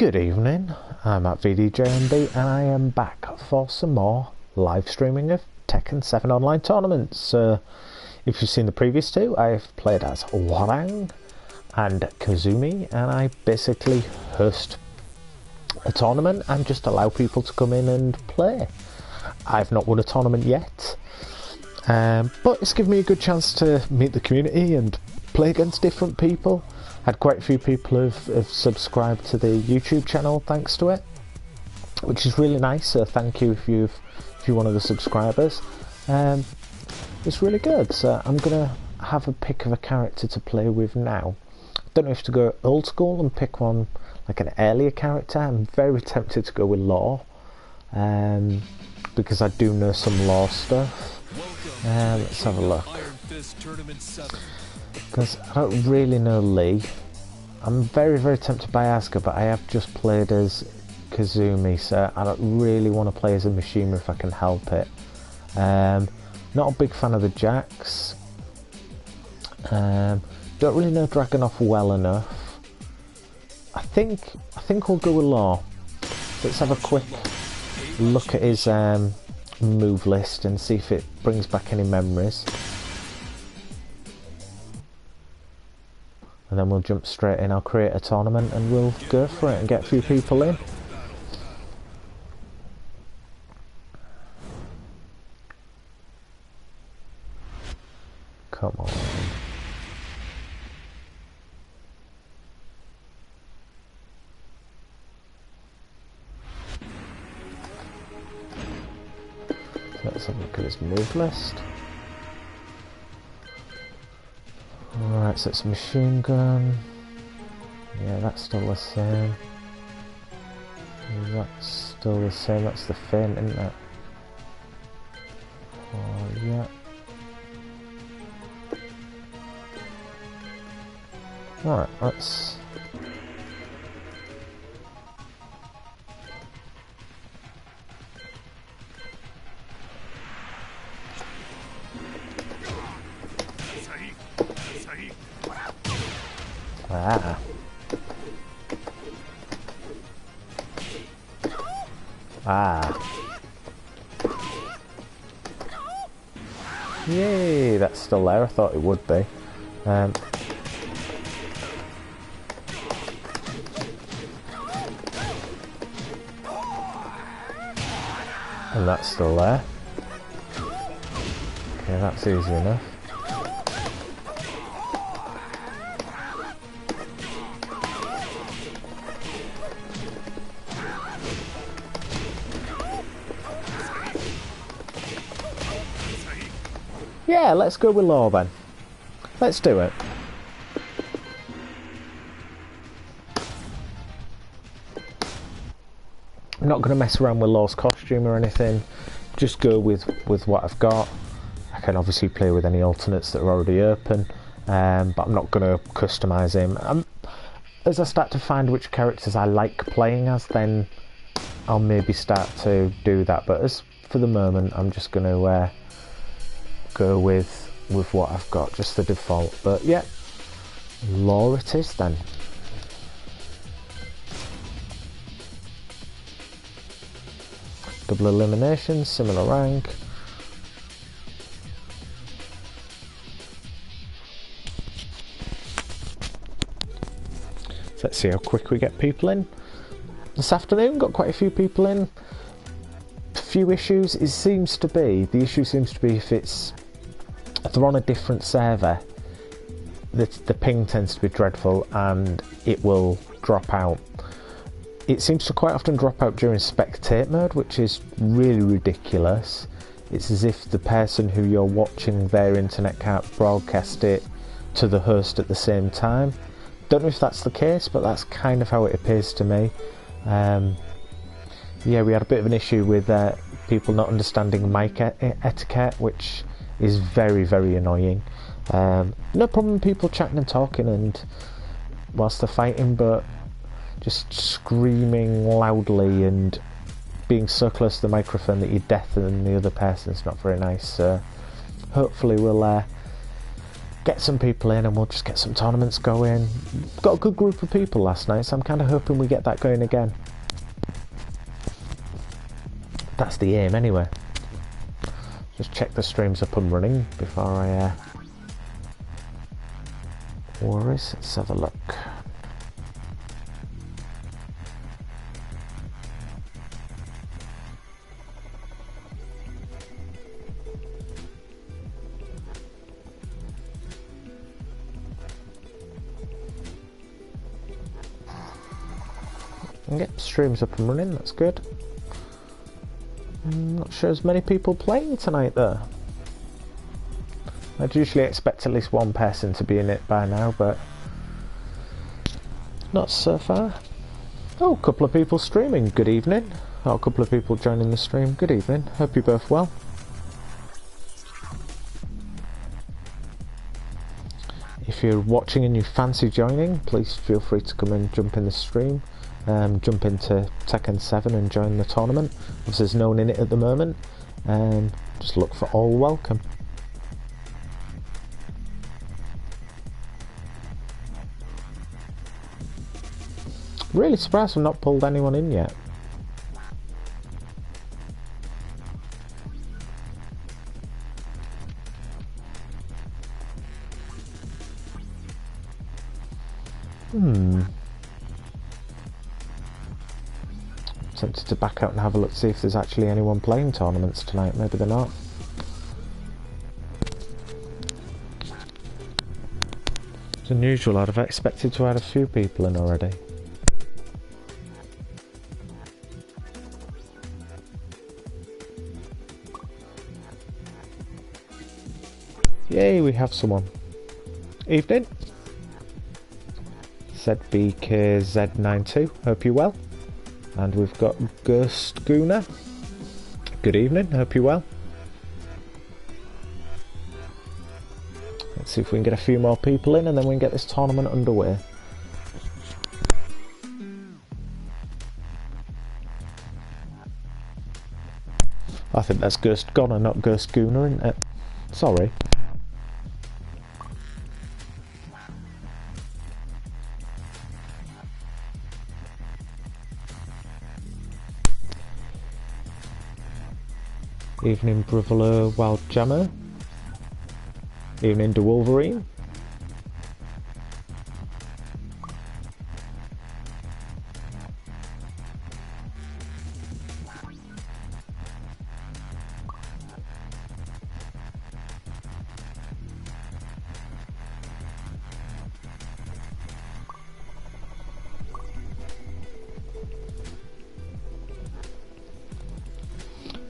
Good evening, I'm at vdjomb and I am back for some more live streaming of Tekken 7 online tournaments. If you've seen the previous two, I've played as Warang and Kazumi, and I basically host a tournament and just allow people to come in and play. I've not won a tournament yet, but it's given me a good chance to meet the community and play against different people. Had quite a few people have subscribed to the YouTube channel thanks to it, which is really nice. So thank you if you're one of the subscribers. It's really good. So I'm gonna have a pick of a character to play with now. Don't know if to go old school and pick one like an earlier character. I'm very tempted to go with Law, because I do know some Law stuff. Let's have a look. Because I don't really know Lee. I'm very tempted by Asuka, but I have just played as Kazumi, so I don't really want to play as a Mishima if I can help it. Not a big fan of the Jacks. Don't really know Dragunov well enough. I think we'll go with Law. Let's have a quick look at his move list and see if it brings back any memories. And then we'll jump straight in. I'll create a tournament and we'll go for it and get a few people in. Come on. Let's have a look at his move list. Alright, so it's a machine gun. Yeah, that's still the same. That's still the same. That's the fin, isn't it? Oh, yeah. Alright, let's... Ah. Ah. Yay, that's still there. I thought it would be. And that's still there. Okay, that's easy enough. Yeah, let's go with Law then. Let's do it. I'm not going to mess around with Law's costume or anything. Just go with what I've got. I can obviously play with any alternates that are already open, but I'm not going to customise him. As I start to find which characters I like playing as, then I'll maybe start to do that. But as for the moment, I'm just going to go with what I've got, just the default. But yeah, Law it is then. Double elimination, similar rank. So let's see how quick we get people in. This afternoon got quite a few people in. Few issues. The issue seems to be if they're on a different server, the ping tends to be dreadful and it will drop out. It seems to quite often drop out during spectate mode, which is really ridiculous. It's as if the person who you're watching their internet can't broadcast it to the host at the same time. Don't know if that's the case, but that's kind of how it appears to me. Yeah, we had a bit of an issue with people not understanding mic etiquette, which is very annoying. No problem people chatting and talking and whilst they're fighting, but just screaming loudly and being so close to the microphone that you deafen the other person is not very nice. So hopefully we'll get some people in and we'll just get some tournaments going. Got a good group of people last night, so I'm kind of hoping we get that going again. That's the aim anyway. Just check the stream's up and running before I worries. Let's have a look. Yep, stream's up and running, that's good. I'm not sure as many people playing tonight though. I'd usually expect at least one person to be in it by now, but not so far. Oh, a couple of people streaming, good evening. Oh, a couple of people joining the stream, good evening. Hope you're both well. If you're watching and you fancy joining, please feel free to come and jump in the stream. Jump into Tekken 7 and join the tournament. If there's no one in it at the moment, just look for all welcome. Really surprised I've not pulled anyone in yet. Tempted to back out and have a look to see if there's actually anyone playing tournaments tonight. Maybe they're not. It's unusual. I'd have expected to have a few people in already. Yay, we have someone. Evening. ZBKZ92. Hope you're well. And we've got Ghost Gooner. Good evening, hope you're well. Let's see if we can get a few more people in and then we can get this tournament underway. I think that's Ghost Goner, not Ghost Gooner, isn't it? Sorry. Evening Bruvolo Wild Jammer. Evening De Wolverine.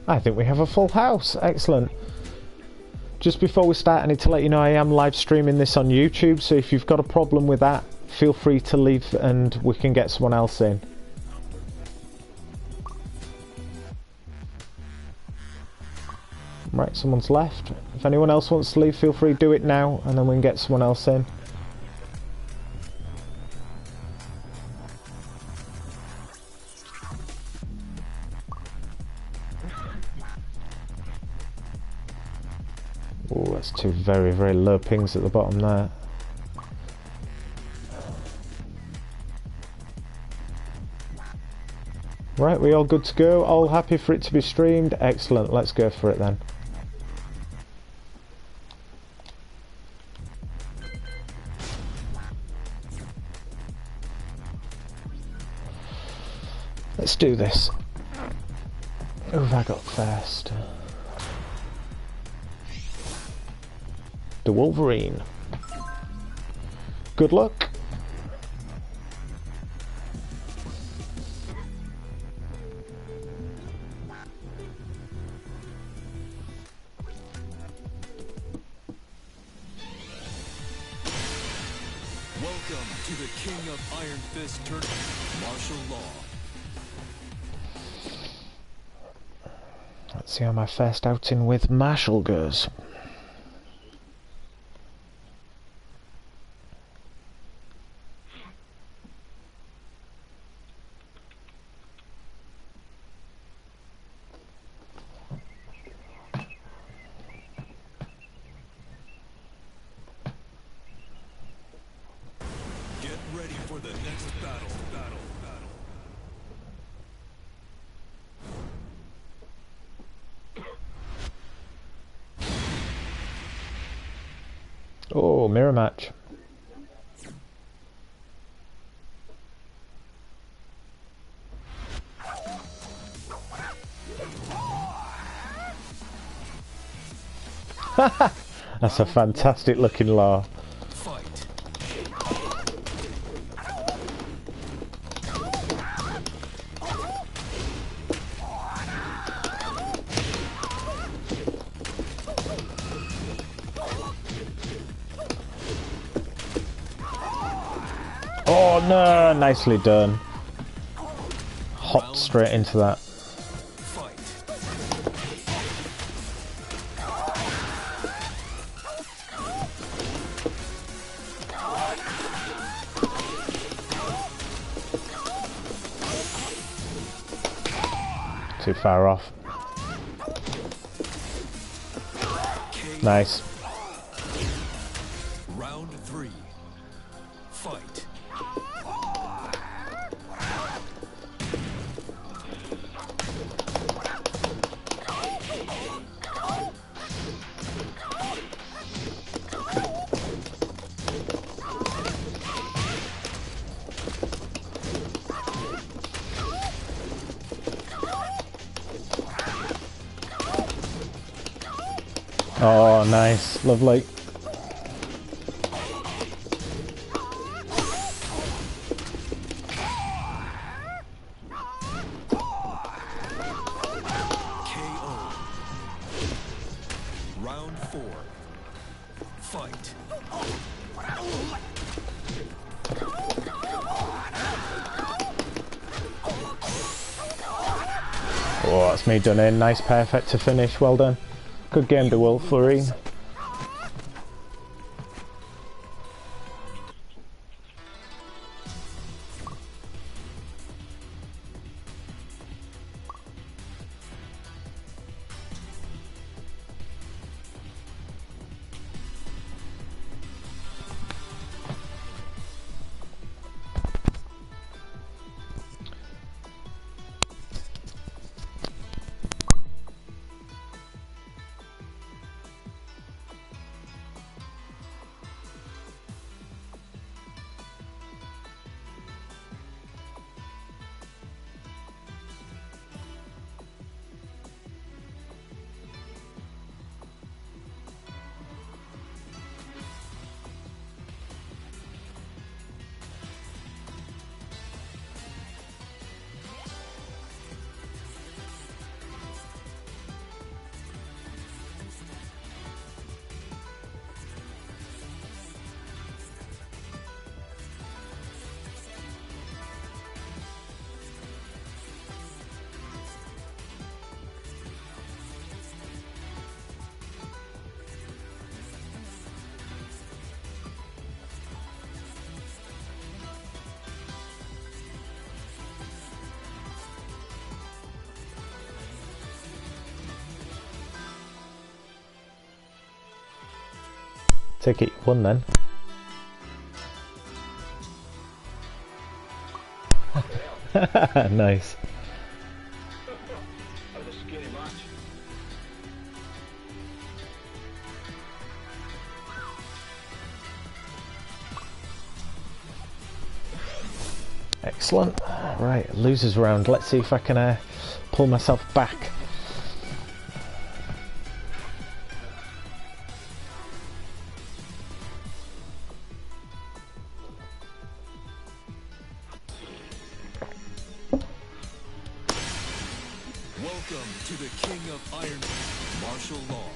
I think we have a full house. Excellent. Just before we start, I need to let you know I am live streaming this on YouTube, so if you've got a problem with that, feel free to leave and we can get someone else in. Right, someone's left. If anyone else wants to leave, feel free to do it now and then we can get someone else in. Oh, that's two very, very low pings at the bottom there. Right, we all good to go? All happy for it to be streamed? Excellent, let's go for it then. Let's do this. Who have I got first? The Wolverine. Good luck. Welcome to the King of Iron Fist tournament, martial law. Let's see how my first outing with Marshall goes. next battle. Oh, mirror match. That's a fantastic looking law. Fight. Oh no, nicely done. Hopped straight into that. Fight. Too far off. Nice. Round 3. Fight. Oh, nice. Lovely. KO. Round 4. Fight. Oh, that's me done in. Nice, perfect to finish. Well done. Good game to Wolverine. Take it, you won then. Nice. Excellent. Right, losers round. Let's see if I can pull myself back. Welcome to the King of Iron, martial law.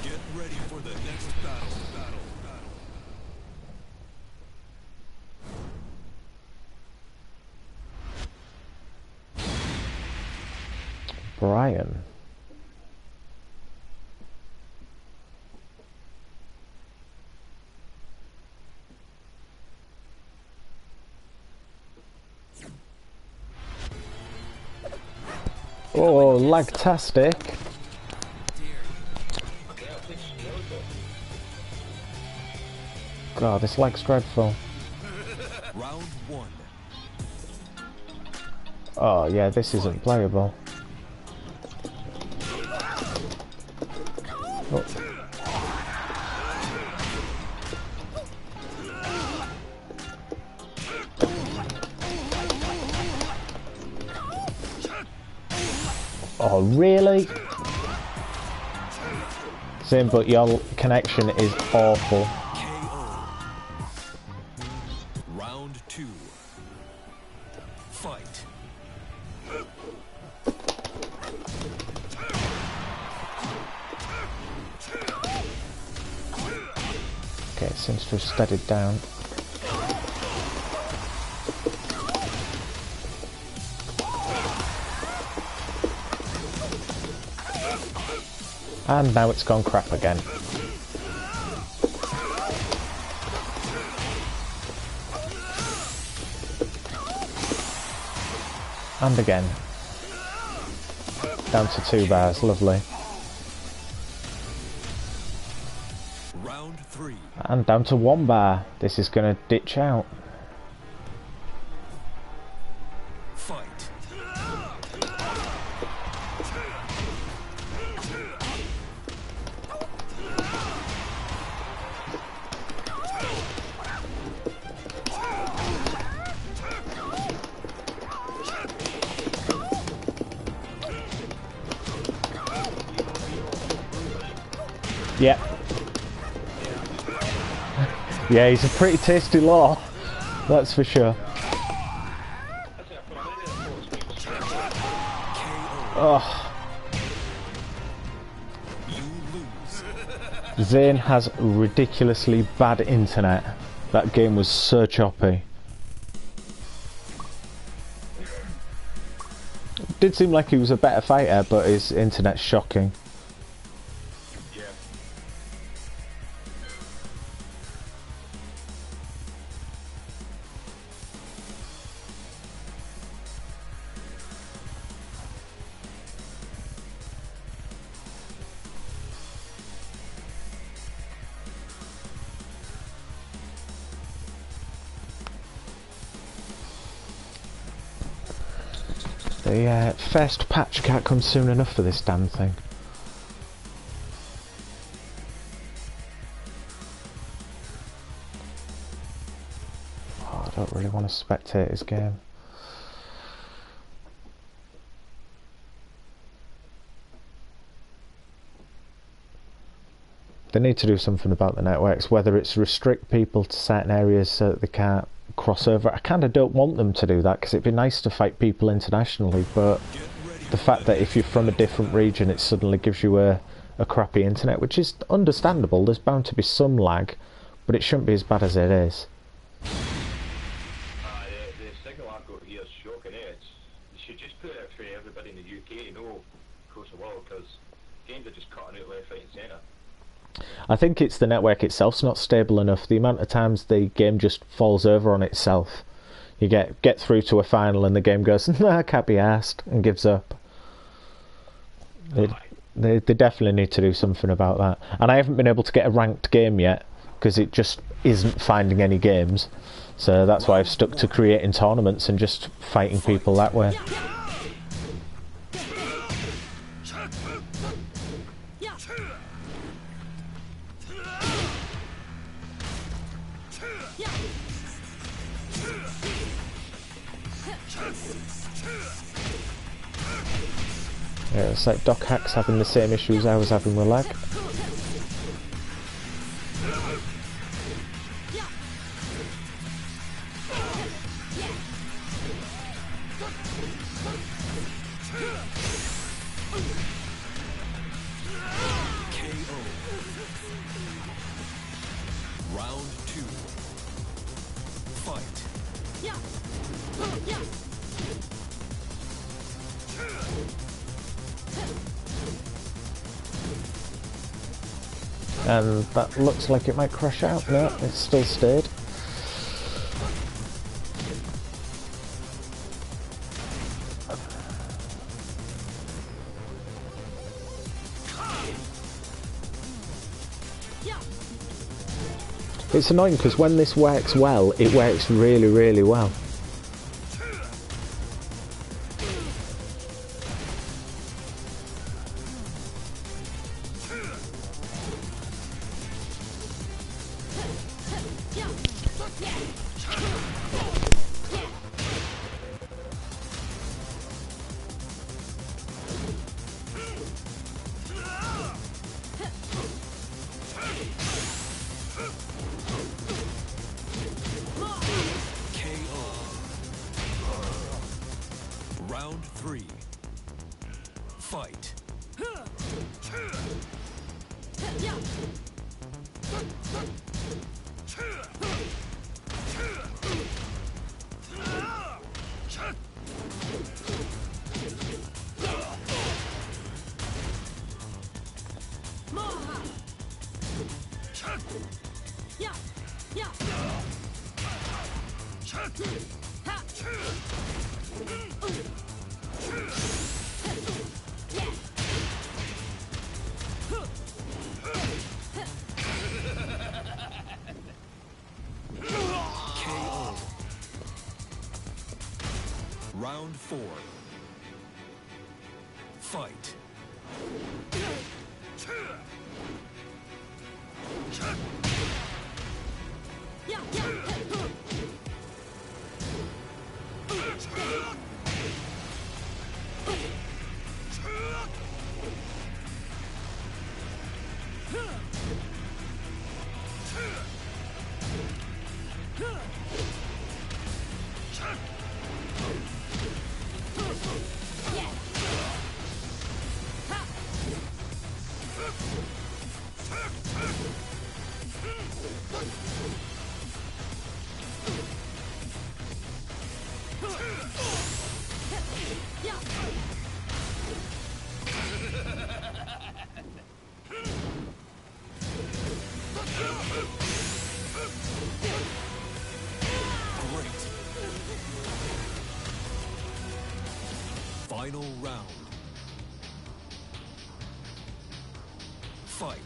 Get ready for the next battle. Battle. Brian. Oh, lagtastic. God, this lag's dreadful. Round one. Oh yeah, this isn't playable. Oh. Oh, really? Same, but your connection is awful. KO. Round two. Fight. Okay, it seems to have steadied down. And now it's gone crap again. And again. Down to 2 bars, lovely. Round three. And down to 1 bar. This is going to ditch out. Fight. Yep. Yeah, he's a pretty tasty law. That's for sure. Oh. Zane has ridiculously bad internet. That game was so choppy. Did seem like he was a better fighter, but his internet's shocking. The first patch can't come soon enough for this damn thing. Oh, I don't really want to spectate his game. They need to do something about the networks, whether it's restrict people to certain areas so that they can't cross over. I kind of don't want them to do that because it'd be nice to fight people internationally, but the fact that if you're from a different region it suddenly gives you a crappy internet, which is understandable, there's bound to be some lag, but it shouldn't be as bad as it is. The signal I've got here is shocking. You should just put it out for everybody in the UK to know across the world, because games are just cutting out left, right and centre. I think it's the network itself's not stable enough. The amount of times the game just falls over on itself. You get through to a final and the game goes, nah, I can't be arsed, and gives up. They definitely need to do something about that. And I haven't been able to get a ranked game yet because it just isn't finding any games. So that's why I've stuck to creating tournaments and just fighting people that way. Yeah, it's like Doc Hack's having the same issues I was having with lag. Round two. Fight. And that looks like it might crash out. No, it's still stayed. It's annoying because when this works well, it works really, really well. Round 3. Fight. KO. Round 4. Fight. Great. Final round. Fight.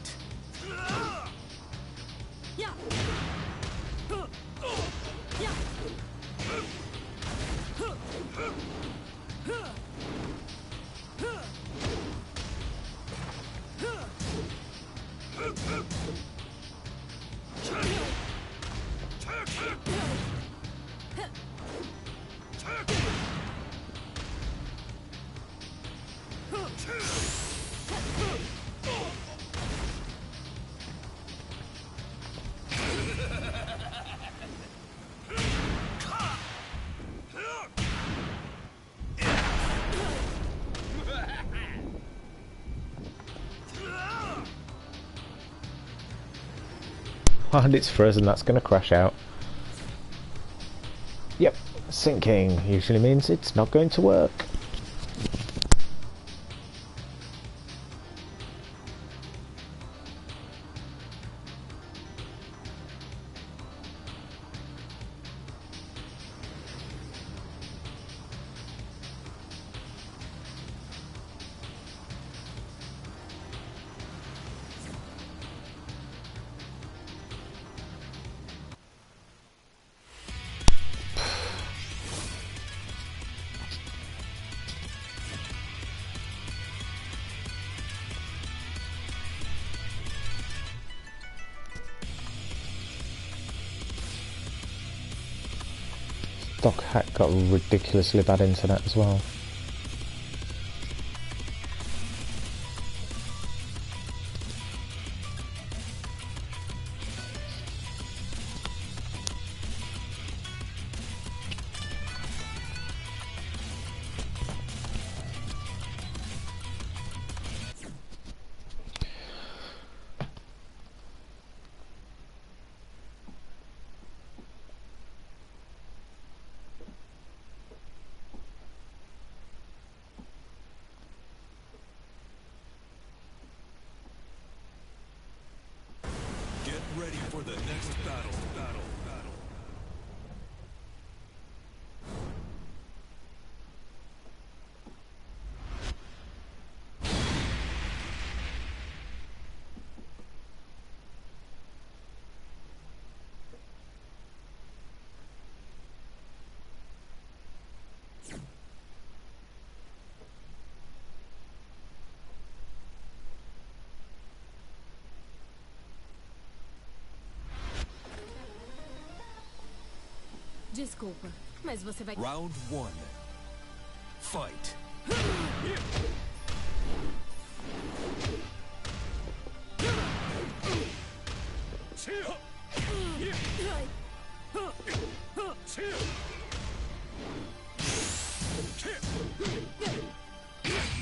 And it's frozen, that's going to crash out. Yep, sinking usually means it's not going to work. Doc Hack got ridiculously bad internet as well. next battle. Desculpa, mas você vai... Round 1. Fight.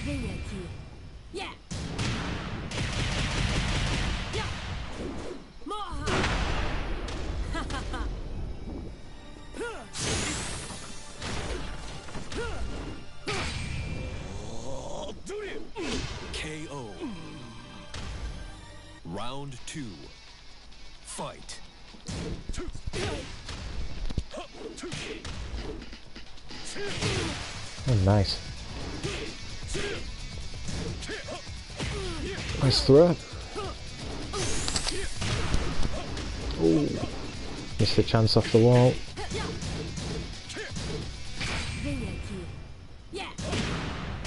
Vem aqui. Yeah. Morra! KO. Round 2. Fight. Oh, nice. Nice throw. Ooh. Missed the chance off the wall.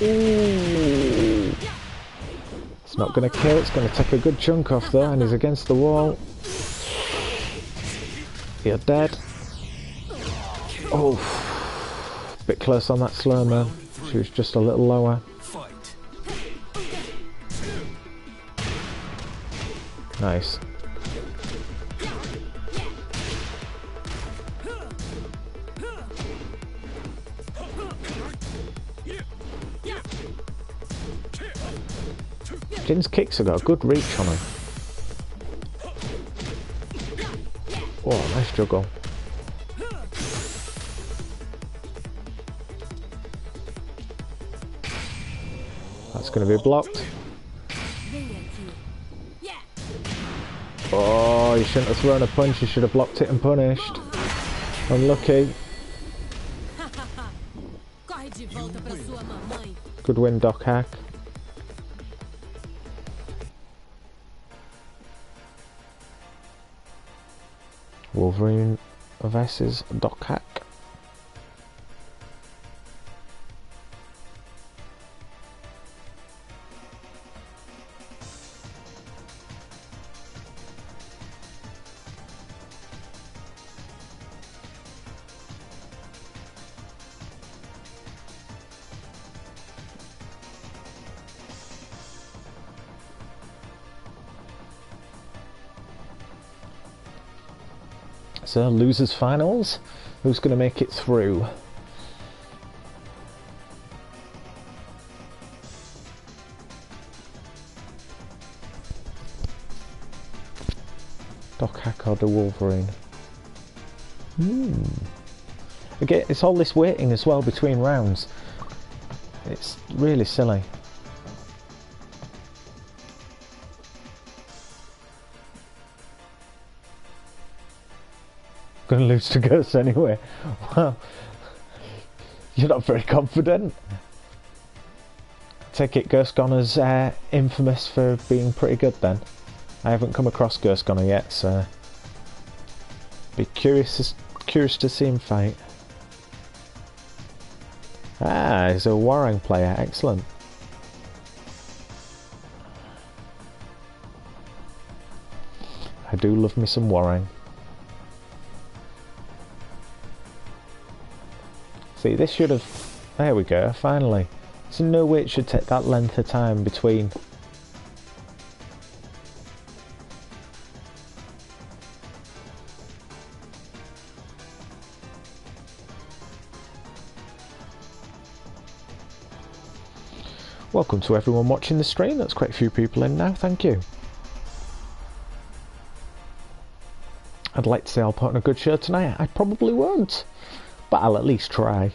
Ooh. It's not going to kill, it's going to take a good chunk off though, and he's against the wall. You're dead. Oh, bit close on that slow man. She was just a little lower. Nice. Jin's kicks have got a good reach on him. Oh, nice juggle. That's going to be blocked. Oh, you shouldn't have thrown a punch, you should have blocked it and punished. Unlucky. Good win, Doc Hack. Wolverine versus Doc Hack. So, losers finals. Who's going to make it through? Doc Hack or the Wolverine? Again, it's all this waiting as well between rounds. It's really silly. Going to lose to Ghost anyway. Well, you're not very confident. Take it Ghost Goner's infamous for being pretty good then. I haven't come across Ghost Goner yet, so be curious to see him fight. Ah, he's a Warang player. Excellent. I do love me some Warang. See, this should have... There we go, finally. There's no way it should take that length of time between. Welcome to everyone watching the stream. That's quite a few people in now, thank you. I'd like to say I'll put on a good show tonight. I probably won't, but I'll at least try.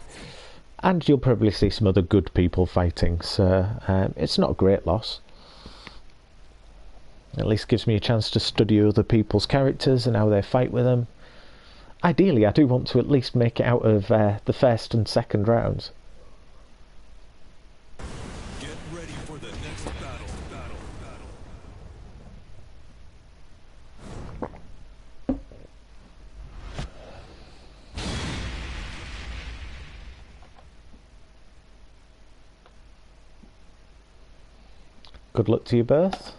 And you'll probably see some other good people fighting, so it's not a great loss. At least gives me a chance to study other people's characters and how they fight with them. Ideally, I do want to at least make it out of the first and second rounds. Get ready for the next battle. Good luck to you both.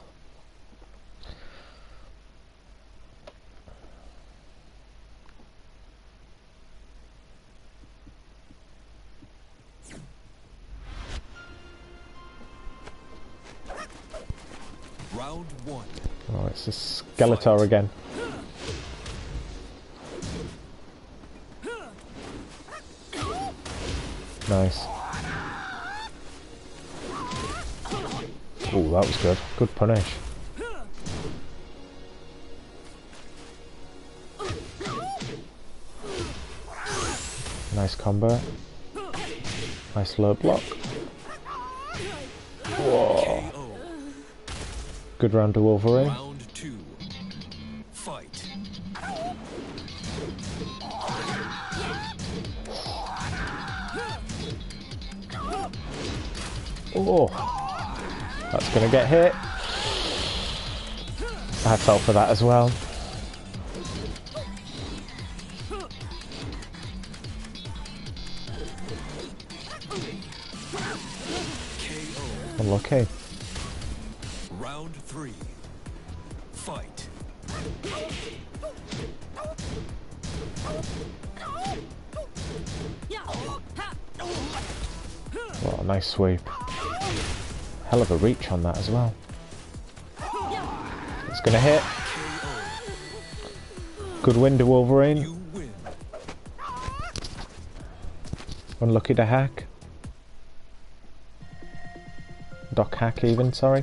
Round one. Oh, it's a Skeletor again. Nice. Oh, that was good. Good punish. Nice combo. Nice low block. Whoa. Good round to Wolverine. Round two. Fight. Oh, that's gonna get hit. I fell for that as well. Unlucky. Round three. Fight. What a nice sweep. Hell of a reach on that as well. It's gonna hit. Good win to Wolverine. You win. Unlucky to Hack. Doc Hack even, sorry.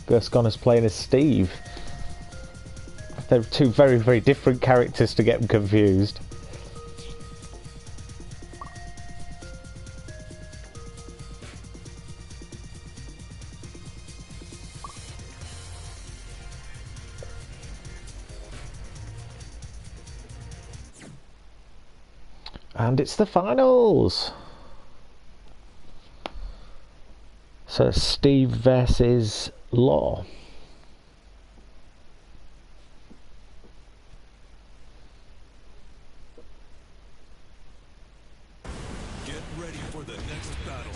Ghost Gunner's playing as Steve. They're two very, very different characters to get them confused. And it's the finals. So Steve versus Law. Get ready for the next battle.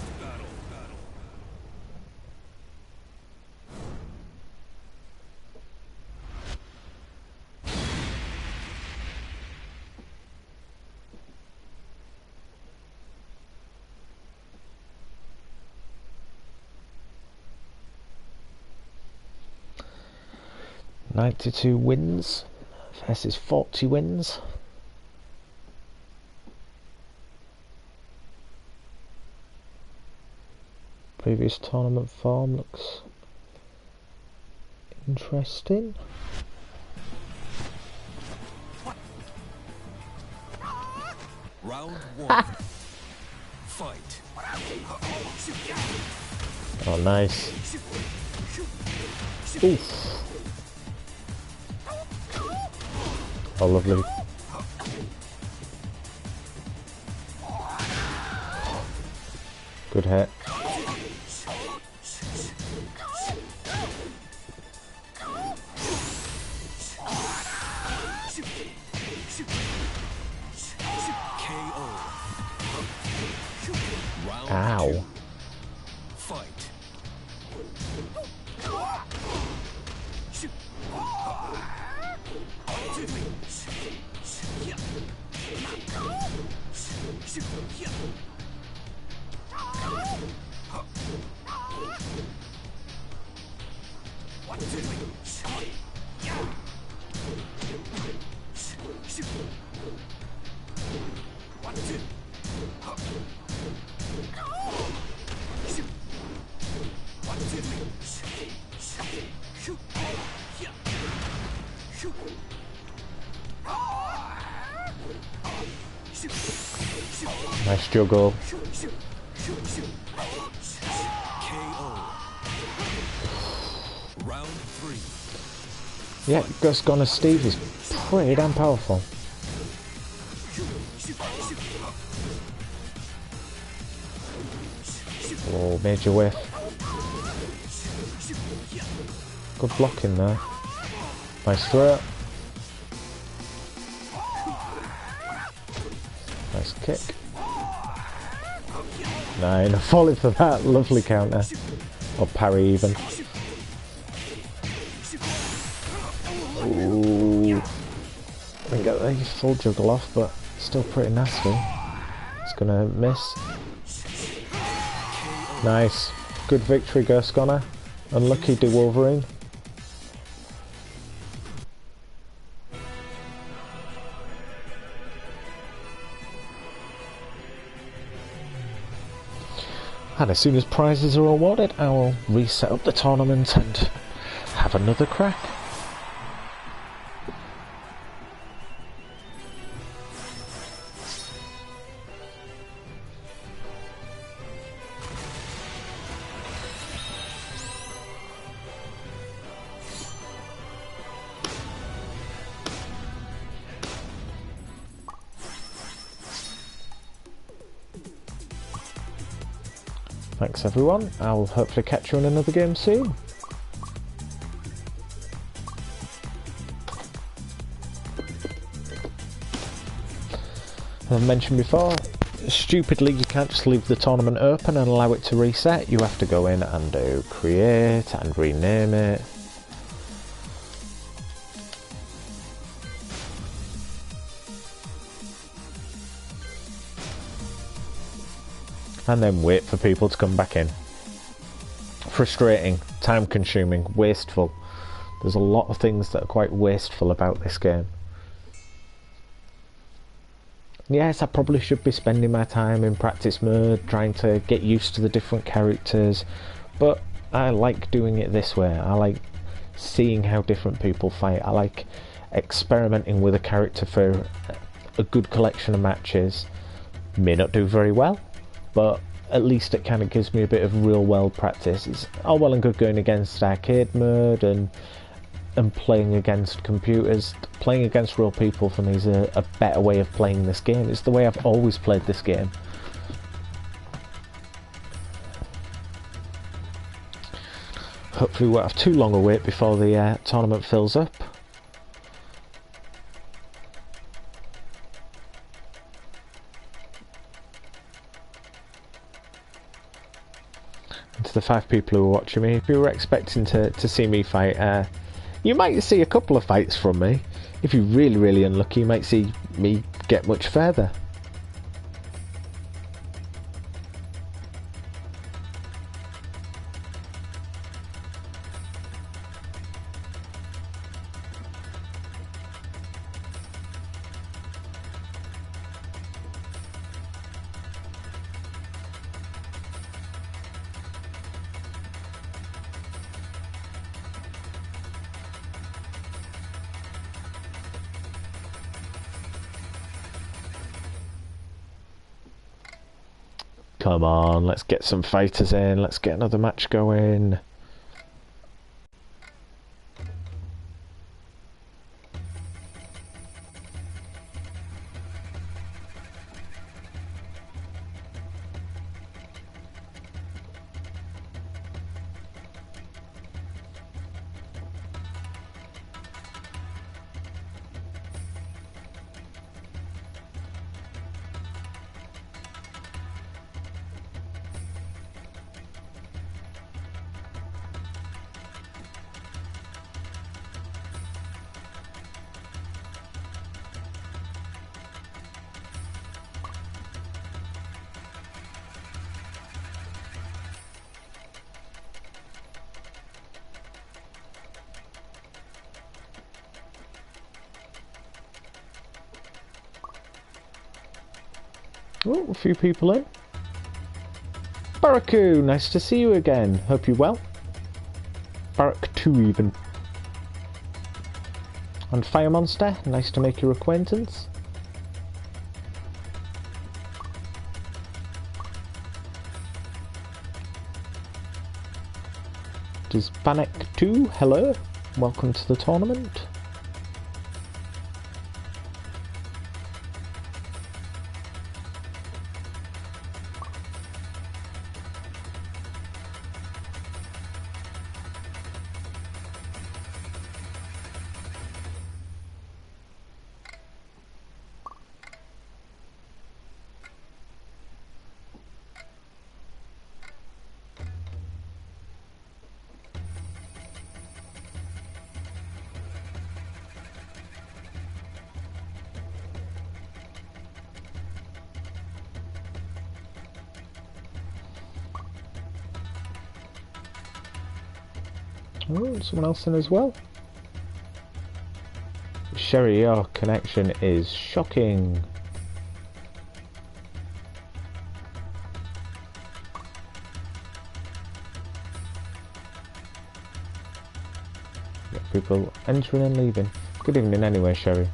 92 wins versus 40 wins. Previous tournament form looks interesting. Round one. Fight. Oh, nice. Oof. Oh, lovely. Good hit. Ow. Fight. Nice juggle. Round 3. Yeah, Gus Gunner Steve is pretty damn powerful. Oh, major whiff. Good blocking there. Nice throw. Nice kick. Nine, falling for that lovely counter. Or parry even. Ooh. Didn't get the full juggle off, but still pretty nasty. It's gonna miss. Nice. Good victory, Ghost Gunner. Unlucky to Wolverine. And as soon as prizes are awarded, I will reset up the tournament and have another crack. Thanks everyone, I'll hopefully catch you in another game soon. As I've mentioned before, stupidly you can't just leave the tournament open and allow it to reset. You have to go in and do create and rename it. And then wait for people to come back in. Frustrating, time consuming, wasteful. There's a lot of things that are quite wasteful about this game. Yes, I probably should be spending my time in practice mode, trying to get used to the different characters, but I like doing it this way. I like seeing how different people fight. I like experimenting with a character for a good collection of matches. May not do very well, but at least it kind of gives me a bit of real world practice. It's all well and good going against arcade mode and playing against computers. Playing against real people for me is a better way of playing this game. It's the way I've always played this game. Hopefully we won't have too long a wait before the tournament fills up. To the 5 people who are watching me, if you were expecting to see me fight, you might see a couple of fights from me. If you're really unlucky, you might see me get much further. Come on, let's get some fighters in, let's get another match going. Oh, a few people in. Baraku, nice to see you again. Hope you're well. Barak 2 even. And Fire Monster, nice to make your acquaintance. Next is Panic 2. Hello, welcome to the tournament. Oh, someone else in as well. Sherry, your connection is shocking. Got people entering and leaving. Good evening anyway, Sherry.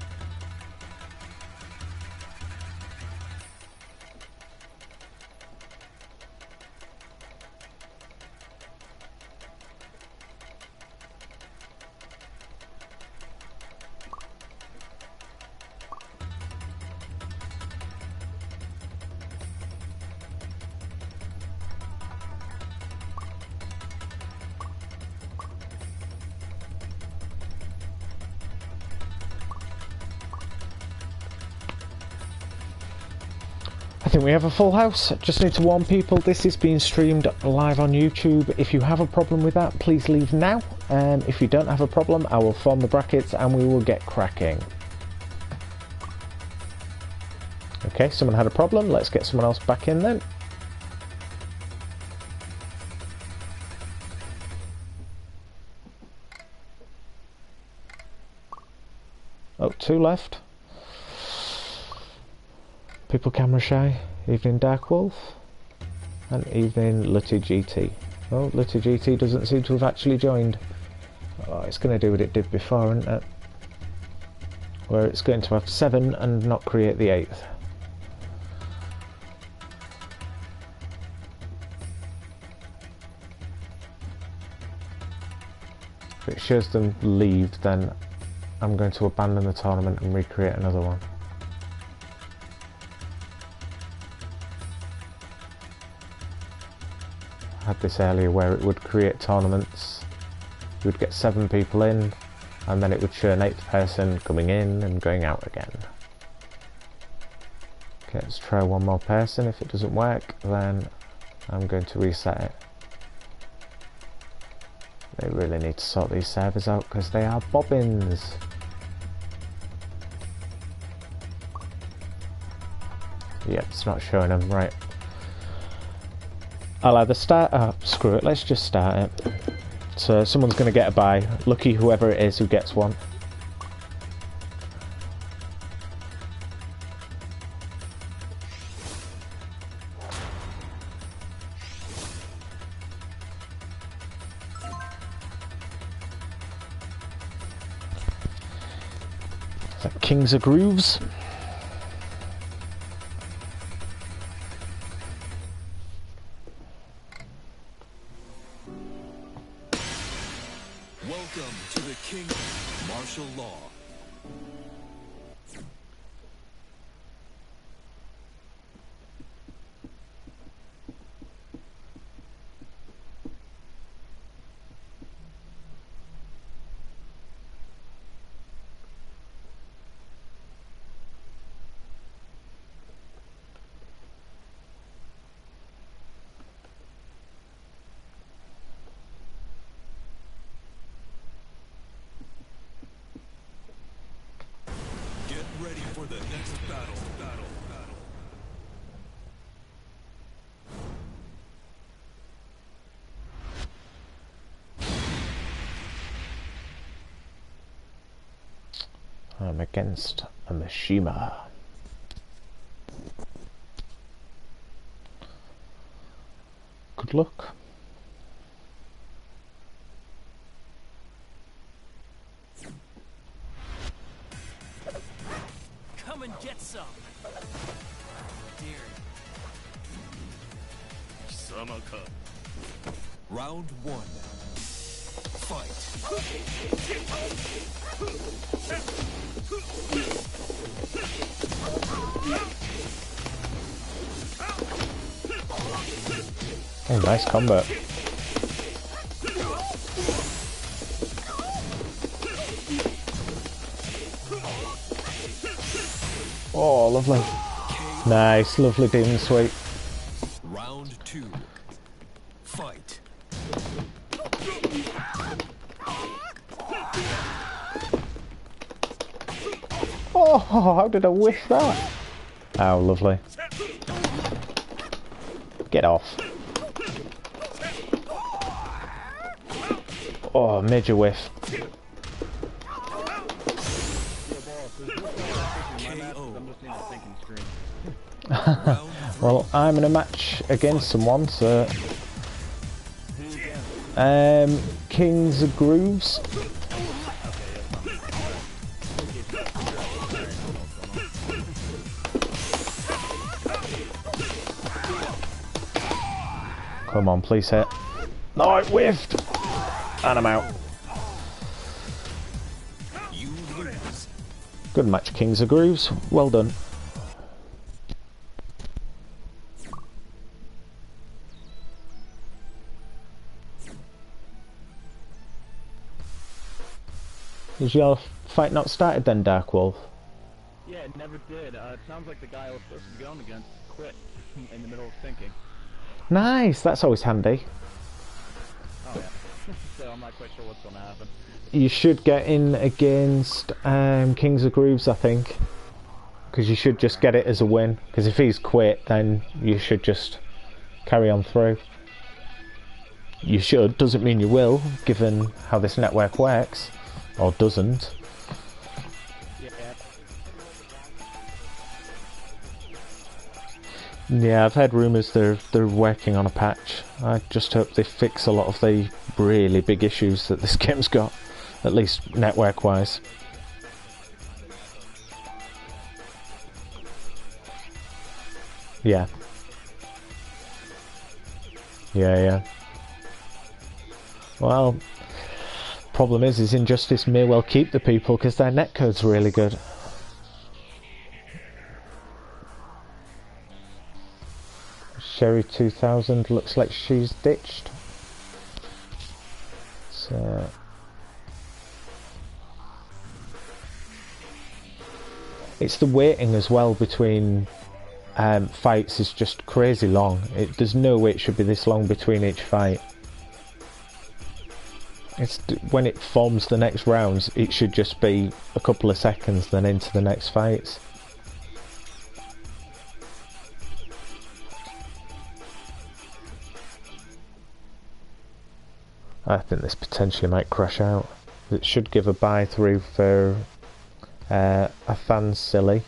I think we have a full house. Just need to warn people, this is being streamed live on YouTube. If you have a problem with that, please leave now. If you don't have a problem, I will form the brackets and we will get cracking. Okay, someone had a problem. Let's get someone else back in then. Oh, 2 left. People camera shy, evening Dark Wolf, and evening Litty GT. Oh, Litty GT doesn't seem to have actually joined. Oh, it's going to do what it did before, isn't it? Where it's going to have 7 and not create the 8th. If it shows them leave, then I'm going to abandon the tournament and recreate another one. I had this earlier where it would create tournaments. You would get 7 people in, and then it would show an 8th person coming in and going out again. Okay, let's try one more person. If it doesn't work, then I'm going to reset it. They really need to sort these servers out because they are bobbins. Yep, it's not showing them. Right. I'll either start... Oh, screw it, let's just start it. So someone's going to get a buy. Lucky whoever it is who gets one. Is that Kings of Grooves? Welcome to the King of Martial Law. Get ready for the next battle. I'm against a Mishima. Good luck. Come and get some. Dear. Round 1. Oh, nice combo. Oh, lovely. Nice, lovely demon sweep. Round 2. Fight. Oh, how did I whiff that? Oh, lovely. Get off. Oh, major whiff. Well, I'm in a match against someone, so... Kings of Grooves. Come on, please hit. No, it whiffed! And I'm out. Good match, Kings of Grooves. Well done. Is your fight not started then, Dark Wolf? Yeah, it never did. It sounds like the guy I was supposed to be going against quit in the middle of thinking. Nice, that's always handy. Oh yeah. So I'm not quite sure what's going to happen. You should get in against Kings of Grooves, I think. Because you should just get it as a win. Because if he's quit, then you should just carry on through. You should, doesn't mean you will, given how this network works. Or doesn't. Yeah, I've heard rumours they're working on a patch. I just hope they fix a lot of the really big issues that this game's got, at least network-wise. Yeah. Yeah. Well, problem is Injustice may well keep the people because their netcode's really good. Sherry 2000 looks like she's ditched. So it's the waiting as well between fights is just crazy long. There's no way it should be this long between each fight. It's when it forms the next rounds, it should just be a couple of seconds then into the next fights. I think this potentially might crash out. It should give a buy through for a fan silly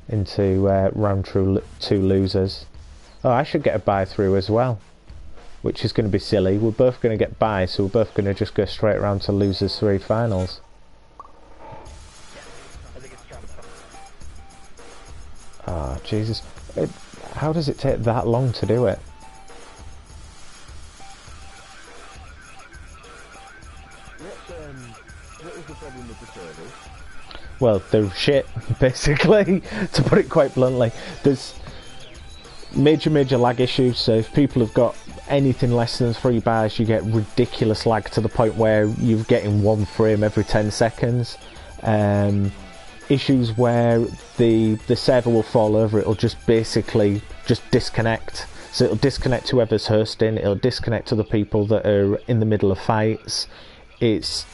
into round 2 losers. Oh, I should get a buy through as well, which is going to be silly. We're both going to get buy, so we're both going to just go straight around to losers 3 finals. Ah, Jesus. How does it take that long to do it? What was the problem with the servers? Well, they're shit, basically, to put it quite bluntly. There's major lag issues, so if people have got anything less than 3 bars, you get ridiculous lag to the point where you're getting 1 frame every 10 seconds. Issues where the server will fall over, it'll just basically just disconnect. So it'll disconnect whoever's hosting, it'll disconnect to the people that are in the middle of fights. It's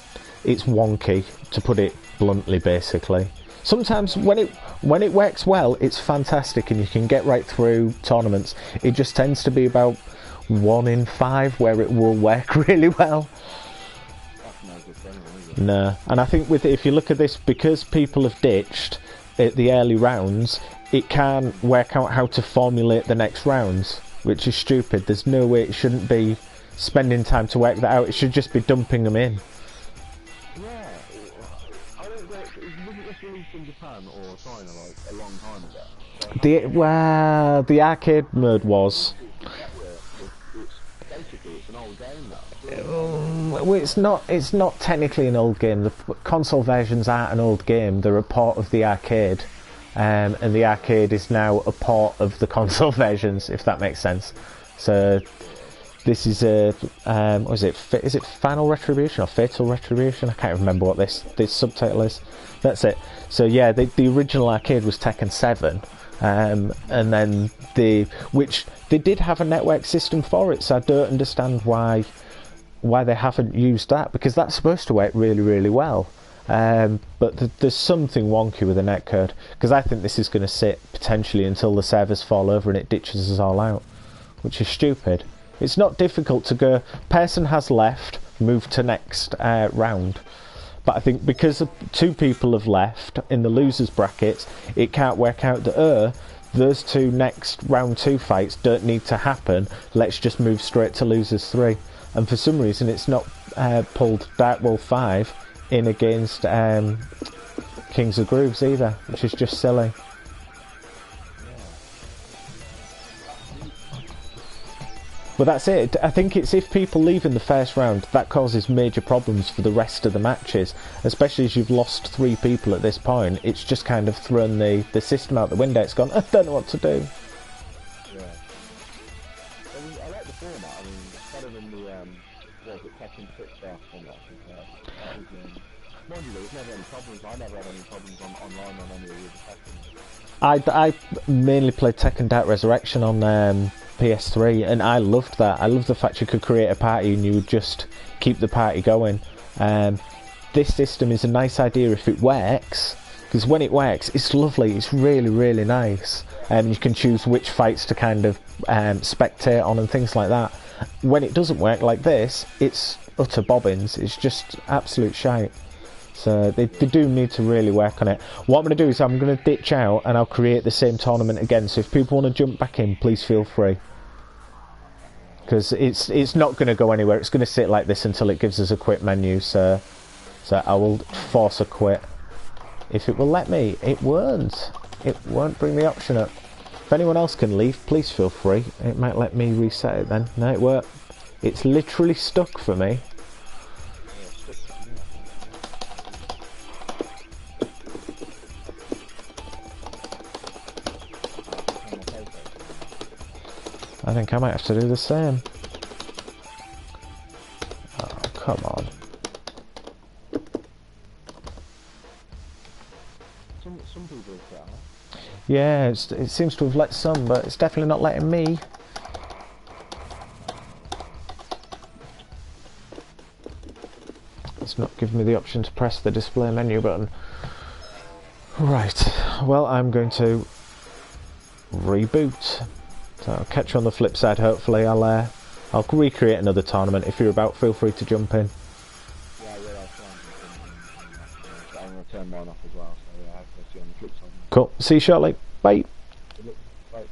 wonky, to put it bluntly, basically. Sometimes when it works well, it's fantastic and you can get right through tournaments. It just tends to be about 1 in 5 where it will work really well. No, and I think if you look at this, because people have ditched at the early rounds, it can't work out how to formulate the next rounds, which is stupid. There's no way it shouldn't be spending time to work that out. It should just be dumping them in. Yeah, I don't know. Wasn't this released in Japan or China like a long time ago? The arcade mode was. Basically, it's an old game now. Well, it's not. It's not technically an old game. The console versions aren't an old game. They're a port of the arcade, and the arcade is now a port of the console versions. If that makes sense. So this is a what is it? Is it Final Retribution or Fatal Retribution? I can't remember what this subtitle is. That's it. So yeah, the original arcade was Tekken 7. And then which they did have a network system for it, so I don't understand why they haven't used that, because that's supposed to work really, really well. But there's something wonky with the netcode, because I think this is going to sit potentially until the servers fall over and it ditches us all out, which is stupid. It's not difficult to go, person has left, move to next round. But I think because 2 people have left in the losers brackets, it can't work out that those 2 next round 2 fights don't need to happen. Let's just move straight to losers 3. And for some reason, it's not pulled Dark Wolf 5 in against Kings of Grooves either, which is just silly. But that's it. I think it's if people leave in the first round, that causes major problems for the rest of the matches, especially as you've lost 3 people at this point. It's just kind of thrown the system out the window. It's gone, I don't know what to do. Yeah. I like the format. I mean, better than the Tekken 6 format. Mind you, there was never any problems. I never had any problems online on any of the Tekken. I mainly played Tekken Dark Resurrection on PS3, and I loved that. I loved the fact you could create a party and you would just keep the party going. This system is a nice idea if it works, because when it works, it's lovely. It's really, really nice. You can choose which fights to kind of spectate on and things like that. When it doesn't work like this, it's utter bobbins. It's just absolute shite. So they do need to really work on it. What I'm going to do is I'm going to ditch out and I'll create the same tournament again. So if people want to jump back in, please feel free. Because it's not going to go anywhere. It's going to sit like this until it gives us a quit menu. So I will force a quit. If it will let me. It won't. It won't bring the option up. If anyone else can leave, please feel free. It might let me reset it then. No, it won't. It's literally stuck for me. I think I might have to do the same. Oh, come on. Some people have that. Yeah, it seems to have let some, but it's definitely not letting me. It's not giving me the option to press the display menu button. Right, well, I'm going to reboot. So I'll catch you on the flip side. Hopefully I'll recreate another tournament. If you're about, feel free to jump in. Yeah, I will. I'm going to turn mine off as well, so yeah, I'll see you on the flip side. Cool, see you shortly, bye. Bye.